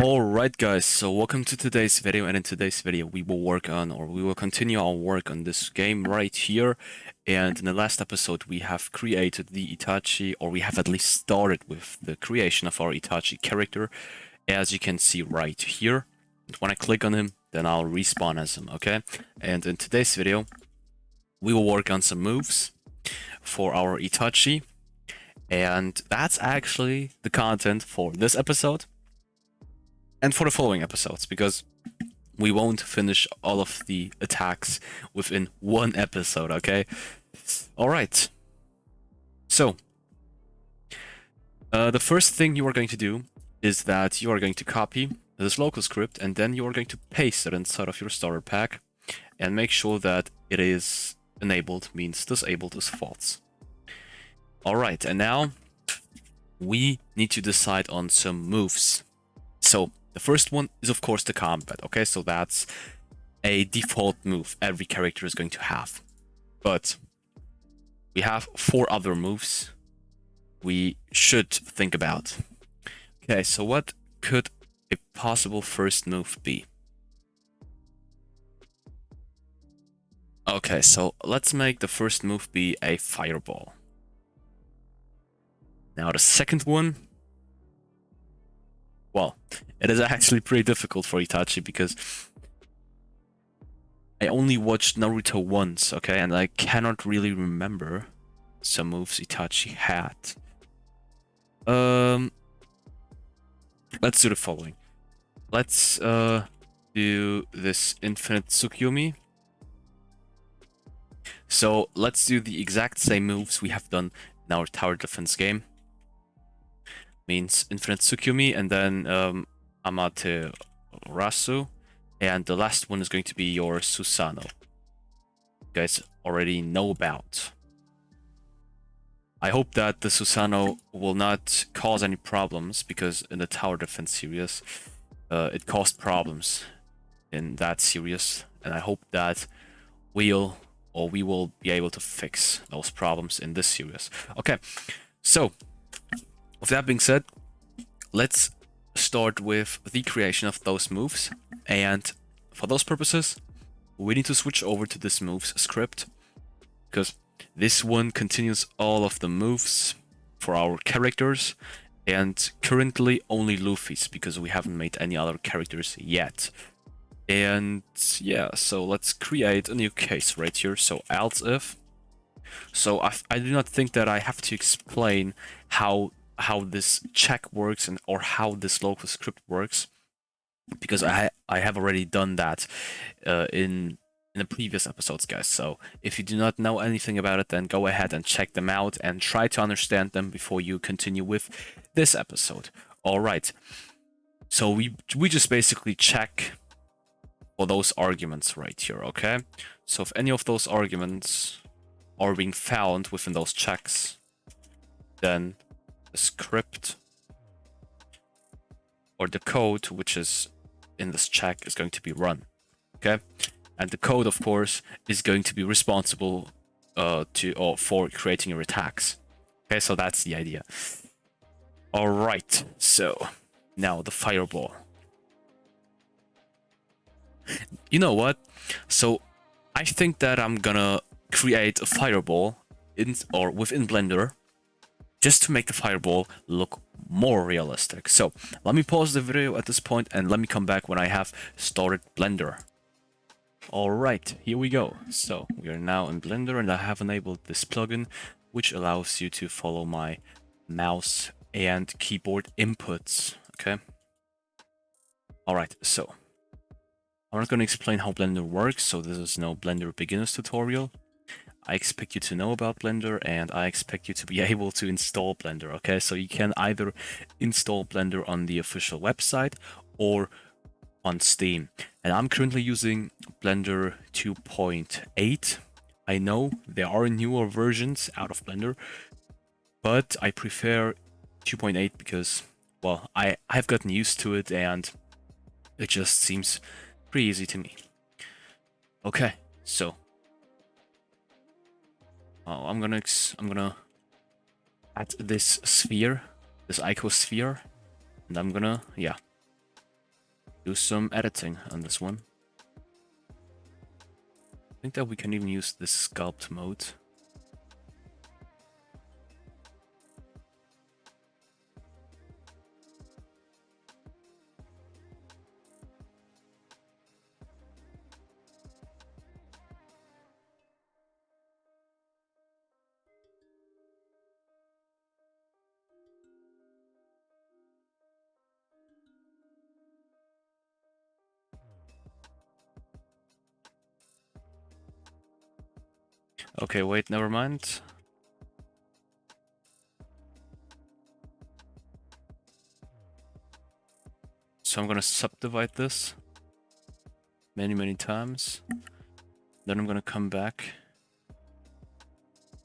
Alright guys, so welcome to today's video, and in today's video we will continue our work on this game right here. And in the last episode we have created the Itachi, or we have at least started with the creation of our Itachi character, as you can see right here. And when I click on him, then I'll respawn as him, okay? And in today's video we will work on some moves for our Itachi, and that's actually the content for this episode and for the following episodes, because we won't finish all of the attacks within one episode, okay? Alright. So, the first thing you are going to do is that you are going to copy this local script, and then you are going to paste it inside of your starter pack, and make sure that it is enabled, means disabled is false. Alright, and now we need to decide on some moves. So, the first one is of course the combat, okay? So that's a default move every character is going to have. But we have 4 other moves we should think about. Okay, so what could a possible first move be? Okay, so let's make the first move be a fireball. Now the second one, well, it is actually pretty difficult for Itachi because I only watched Naruto once, okay, and I cannot really remember some moves Itachi had. Let's do the following. Let's do this infinite Tsukuyomi. So let's do the exact same moves we have done in our tower defense game. Means infinite Tsukuyomi, and then Amaterasu, and the last one is going to be your Susanoo. You guys already know about. I hope that the Susanoo will not cause any problems, because in the tower defense series it caused problems in that series, and I hope that we will be able to fix those problems in this series. Okay, so with that being said, let's start with the creation of those moves, and for those purposes we need to switch over to this moves script, because this one continues all of the moves for our characters, and currently only Luffy's, because we haven't made any other characters yet. And yeah, so let's create a new case right here. So else if. So I do not think that I have to explain how this check works or how this local script works, because I have already done that in the previous episodes, guys. So if you do not know anything about it, then go ahead and check them out and try to understand them before you continue with this episode. All right. So we just basically check for those arguments right here, okay? So if any of those arguments are being found within those checks, then the script or the code which is in this check is going to be run, okay? And the code, of course, is going to be responsible for creating your attacks. Okay, so that's the idea. All right, so now the fireball. You know what? So I think that I'm gonna create a fireball within Blender, just to make the fireball look more realistic. So let me pause the video at this point and let me come back when I have started Blender. Alright, here we go. So we are now in Blender, and I have enabled this plugin which allows you to follow my mouse and keyboard inputs, okay? Alright, so I'm not going to explain how Blender works, so this is no Blender beginners tutorial. I expect you to know about Blender, and I expect you to be able to install Blender, okay? So you can either install Blender on the official website or on Steam. And I'm currently using Blender 2.8. I know there are newer versions out of Blender, but I prefer 2.8 because, well, I've gotten used to it and it just seems pretty easy to me. Okay, so I'm gonna add this sphere, this icosphere, and I'm gonna, yeah, do some editing on this one. I think that we can even use this sculpt mode. Okay, wait, never mind. So I'm gonna subdivide this many times. Then I'm gonna come back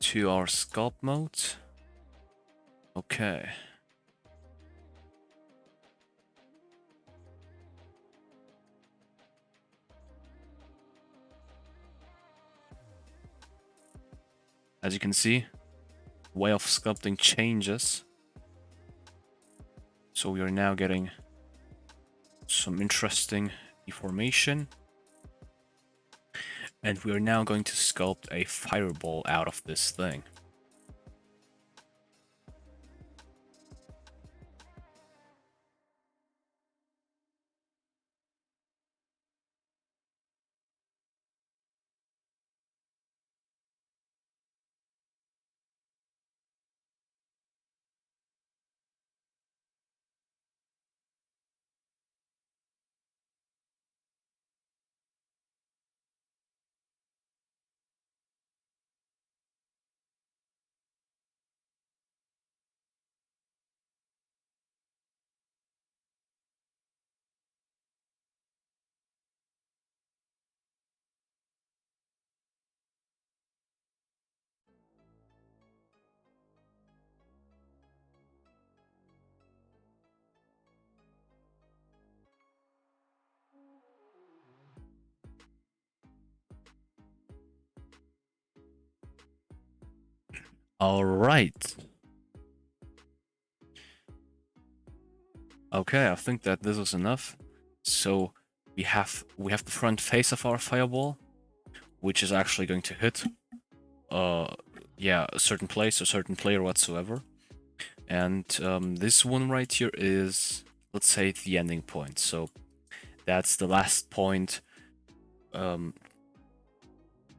to our sculpt mode. Okay. As you can see, way of sculpting changes. So we are now getting some interesting deformation. And we are now going to sculpt a fireball out of this thing. All right. Okay, I think that this is enough. So we have the front face of our fireball, which is actually going to hit yeah, a certain place, a certain player whatsoever. And this one right here is, let's say, the ending point. So that's the last point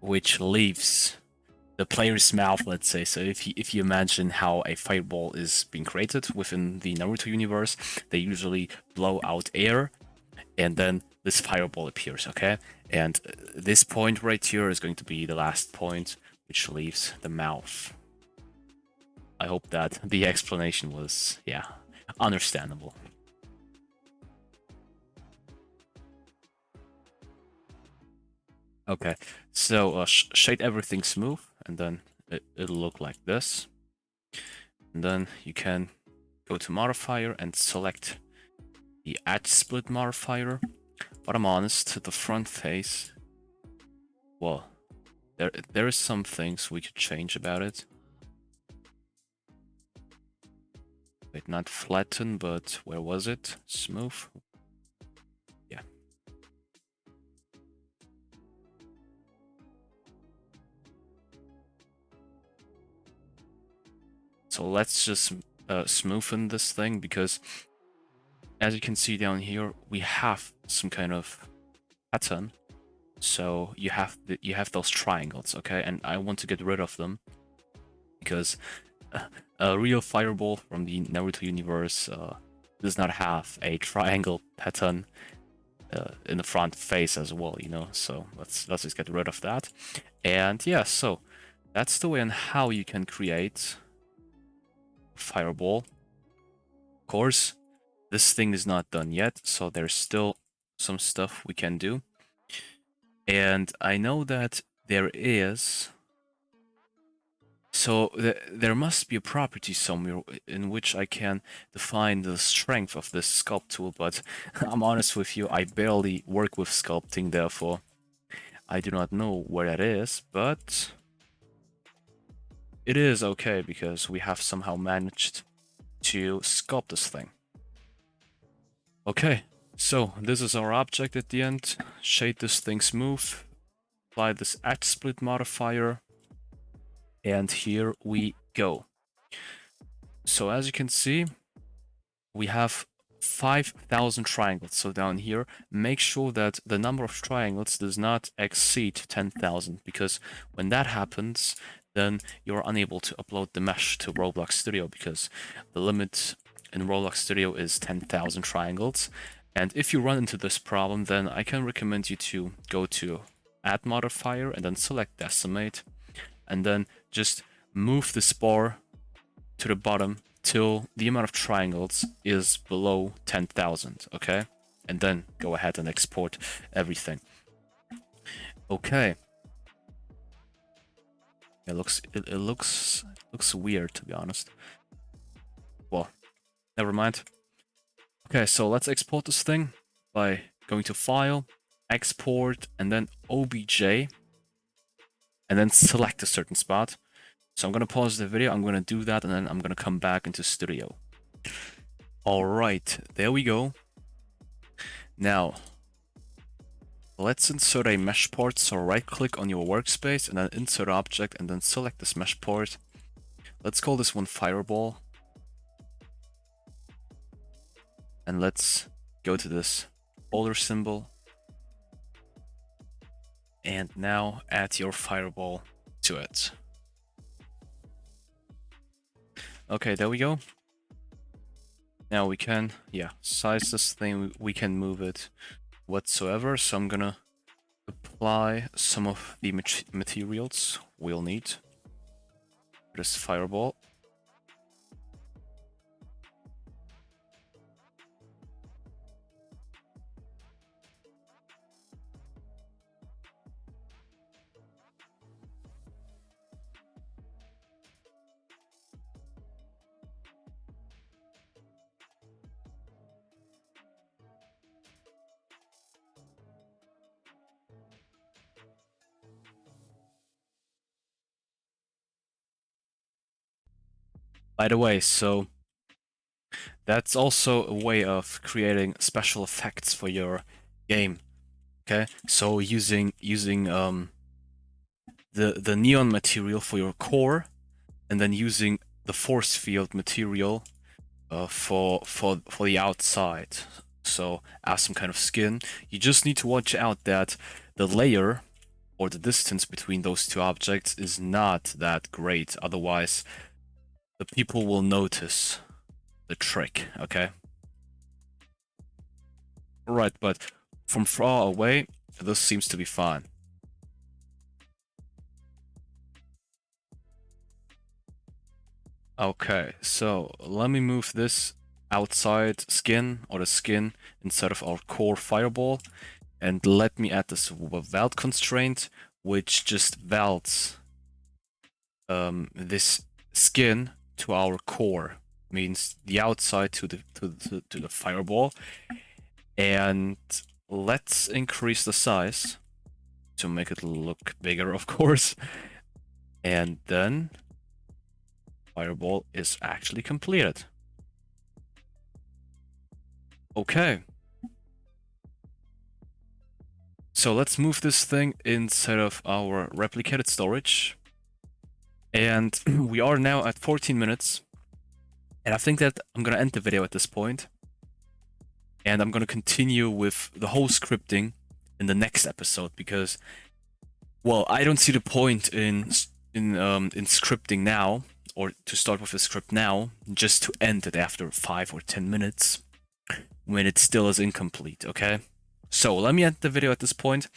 which leaves the player's mouth, let's say. So if you imagine how a fireball is being created within the Naruto universe, they usually blow out air, and then this fireball appears, okay? And this point right here is going to be the last point, which leaves the mouth. I hope that the explanation was, yeah, understandable. Okay, so shade everything smooth, and then it'll look like this. And then you can go to modifier and select the edge split modifier. But I'm honest, the front face, well, there is some things we could change about it. Wait, not flatten, but where was it? Smooth. Yeah. So let's just smoothen this thing, because as you can see down here, we have some kind of pattern. So you have those triangles, okay? And I want to get rid of them, because a real fireball from the Naruto universe does not have a triangle pattern in the front face as well, you know. So let's just get rid of that. And yeah, so that's the way on how you can create a fireball. Of course, this thing is not done yet, so there's still some stuff we can do. And I know that there is... So there must be a property somewhere in which I can define the strength of this sculpt tool, but I'm honest with you, I barely work with sculpting, therefore I do not know where that is, but it is okay because we have somehow managed to sculpt this thing. Okay, So this is our object at the end. Shade this thing smooth. Apply this edge split modifier. And here we go. So as you can see, we have 5,000 triangles. So down here, make sure that the number of triangles does not exceed 10,000, because when that happens, then you're unable to upload the mesh to Roblox Studio, because the limit in Roblox Studio is 10,000 triangles. And if you run into this problem, then I can recommend you to go to Add Modifier and then select Decimate, and then just move this bar to the bottom till the amount of triangles is below 10,000, okay? And then go ahead and export everything. Okay. It looks weird, to be honest. Well, never mind. Okay, so let's export this thing by going to File, Export, and then OBJ, and then select a certain spot. So I'm going to pause the video, I'm going to do that, and then I'm going to come back into Studio. Alright, there we go. Now, let's insert a mesh port. So right-click on your workspace, and then insert object, and then select this mesh port. Let's call this one Fireball. And let's go to this folder symbol. And now add your Fireball to it. Okay, there we go. Now we can, size this thing, we can move it whatsoever. So I'm gonna apply some of the materials we'll need for this Fireball. By the way, so that's also a way of creating special effects for your game. Okay, so using the neon material for your core, and then using the force field material for the outside. So as some kind of skin, you just need to watch out that the layer or the distance between those two objects is not that great. Otherwise, the people will notice the trick, okay? Right, but from far away, this seems to be fine. Okay, so let me move this outside skin, or the skin, instead of our core Fireball, and let me add this weld constraint, which just welds this skin to our core, means the outside to the Fireball. And let's increase the size to make it look bigger, of course. And then Fireball is actually completed. Okay. So let's move this thing inside of our replicated storage. And we are now at 14 minutes. And I think that I'm going to end the video at this point. And I'm going to continue with the whole scripting in the next episode, because, well, I don't see the point in scripting now, or to start with a script now, just to end it after 5 or 10 minutes when it still is incomplete, okay? So let me end the video at this point,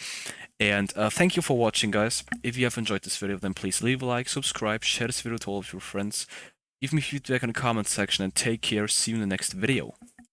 and thank you for watching, guys. If you have enjoyed this video, then please leave a like, subscribe, share this video to all of your friends, give me feedback in the comment section, and take care. See you in the next video.